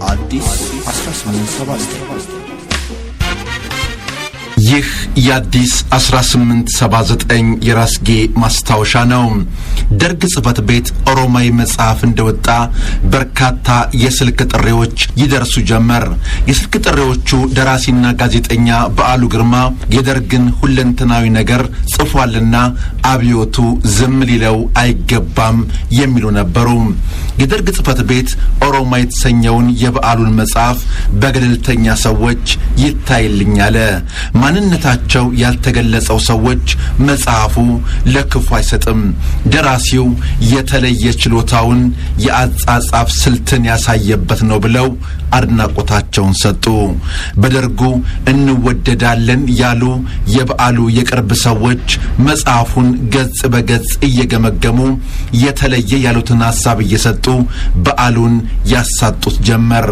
አዲስ 1879 ይህ የአዲስ 1879 የራስጌ ማስታወሻ ነው። ደርግ ጽፈት ቤት ኦሮማይ መጽሐፍ እንደወጣ በርካታ የስልክ ጥሪዎች ይደርሱ ጀመር። የስልክ ጥሪዎቹ ደራሲና ጋዜጠኛ በዓሉ ግርማ የደርግን ሁለንተናዊ ነገር ጽፏልና አብዮቱ ዝም ሊለው አይገባም የሚሉ ነበሩ። የደርግ ጽፈት ቤት ኦሮማይ የተሰኘውን የበዓሉን መጽሐፍ በገለልተኛ ሰዎች ይታይልኛል። ማንነታቸው ያልተገለጸው ሰዎች መጽሐፉ ለክፉ አይሰጥም፣ ደራሲው የተለየ ችሎታውን የአጻጻፍ ስልትን ያሳየበት ነው ብለው አድናቆታቸውን ሰጡ። በደርጉ እንወደዳለን ያሉ የበዓሉ የቅርብ ሰዎች መጽሐፉን ገጽ በገጽ እየገመገሙ የተለየ ያሉትን ሐሳብ እየሰጡ በዓሉን ያሳጡት ጀመር።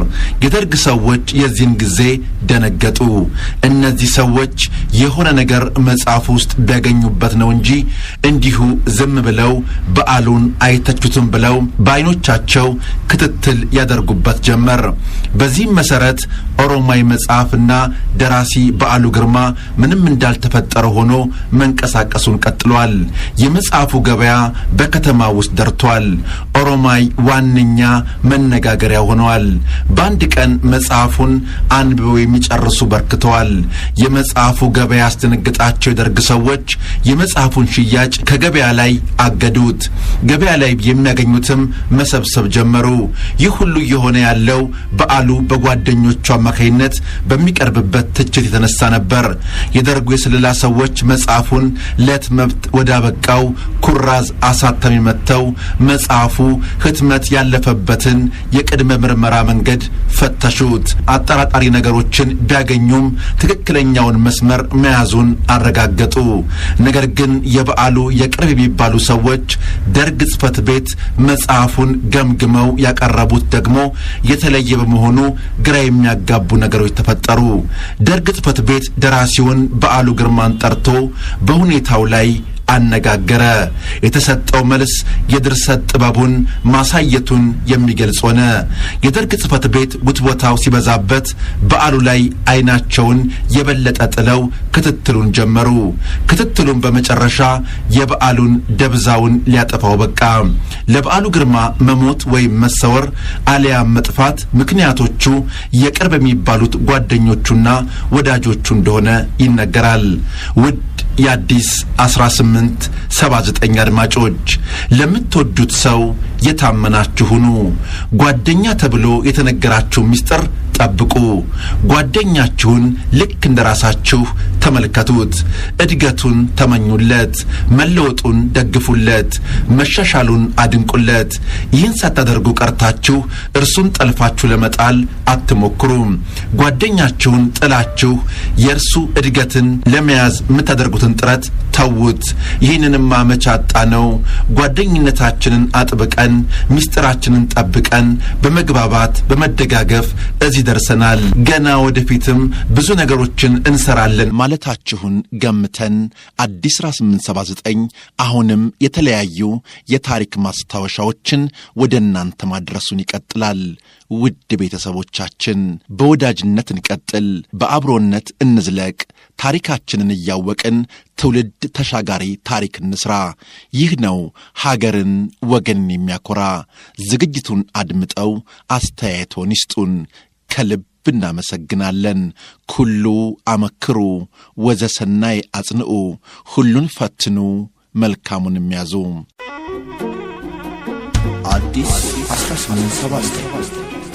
የደርግ ሰዎች የዚህን ጊዜ ደነገጡ። እነዚህ ሰዎች የሆነ ነገር መጽሐፍ ውስጥ ቢያገኙበት ነው እንጂ እንዲሁ ዝም ብለው በዓሉን አይተቹትም ብለው በአይኖቻቸው ክትትል ያደርጉበት ጀመር። በዚህም መሰረት ኦሮማይ መጽሐፍና ደራሲ በዓሉ ግርማ ምንም እንዳልተፈጠረ ሆኖ መንቀሳቀሱን ቀጥሏል። የመጽሐፉ ገበያ በከተማ ውስጥ ደርቷል። ኦሮማይ ዋነኛ መነጋገሪያ ሆነዋል። በአንድ ቀን መጽሐፉን አንብበው የሚጨርሱ በርክተዋል። የመጽሐፉ ገበያ ያስደነገጣቸው የደርግ ሰዎች የመጽሐፉን ሽያጭ ከገበያ ላይ አገዱት። ገበያ ላይ የሚያገኙትም መሰብሰብ ጀመሩ። ይህ ሁሉ የሆነ ያለው በዓሉ በጓደኞቹ አማካይነት በሚቀርብበት ትችት የተነሳ ነበር። የደርጉ የስለላ ሰዎች መጽሐፉን ለህትመት ወዳበቃው ኩራዝ አሳታሚ መጥተው መጽሐፉ ህትመት ያለፈበትን የቅድመ ምርመራ መንገድ ፈተሹት። አጠራጣሪ ነገሮችን ቢያገኙም ትክክለኛውን መስመር መያዙን አረጋገጡ። ነገር ግን የበዓሉ የቅርብ የሚባሉ ሰዎች ደርግ ጽፈት ቤት መጽሐፉን ገምግመው ያቀረቡት ደግሞ የተለየ በመሆኑ ግራ የሚያጋቡ ነገሮች ተፈጠሩ። ደርግ ጽፈት ቤት ደራሲውን በዓሉ ግርማን ጠርቶ በሁኔታው ላይ አነጋገረ። የተሰጠው መልስ የድርሰት ጥበቡን ማሳየቱን የሚገልጽ ሆነ። የደርግ ጽፈት ቤት ውትወታው ሲበዛበት በዓሉ ላይ አይናቸውን የበለጠ ጥለው ክትትሉን ጀመሩ። ክትትሉን በመጨረሻ የበዓሉን ደብዛውን ሊያጠፋው በቃ። ለበዓሉ ግርማ መሞት ወይም መሰወር አሊያም መጥፋት ምክንያቶቹ የቅርብ የሚባሉት ጓደኞቹና ወዳጆቹ እንደሆነ ይነገራል። ውድ የአዲስ 1879 አድማጮች ለምትወዱት ሰው የታመናችሁ ሁኑ። ጓደኛ ተብሎ የተነገራችሁ ምስጢር ጠብቁ። ጓደኛችሁን ልክ እንደራሳችሁ ተመልከቱት። እድገቱን ተመኙለት፣ መለወጡን ደግፉለት፣ መሻሻሉን አድንቁለት። ይህን ሳታደርጉ ቀርታችሁ እርሱን ጠልፋችሁ ለመጣል አትሞክሩም። ጓደኛችሁን ጥላችሁ የእርሱ እድገትን ለመያዝ የምታደርጉትን ጥረት ተውት። ይህንንማ መቼ አጣነው? ጓደኝነታችንን አጥብቀን ምስጢራችንን ጠብቀን በመግባባት በመደጋገፍ እዚህ ደርሰናል። ገና ወደፊትም ብዙ ነገሮችን እንሰራለን ማለታችሁን ገምተን አዲስ 1879 አሁንም የተለያዩ የታሪክ ማስታወሻዎችን ወደ እናንተ ማድረሱን ይቀጥላል። ውድ ቤተሰቦቻችን በወዳጅነት እንቀጥል፣ በአብሮነት እንዝለቅ። ታሪካችንን እያወቅን ትውልድ ተሻጋሪ ታሪክ እንስራ። ይህ ነው ሀገርን ወገንን የሚያኮራ። ዝግጅቱን አድምጠው አስተያየቶን ይስጡን። ከልብ እናመሰግናለን። ኩሉ አመክሩ ወዘሰናይ አጽንዑ፣ ሁሉን ፈትኑ መልካሙን የሚያዙ። አዲስ 1879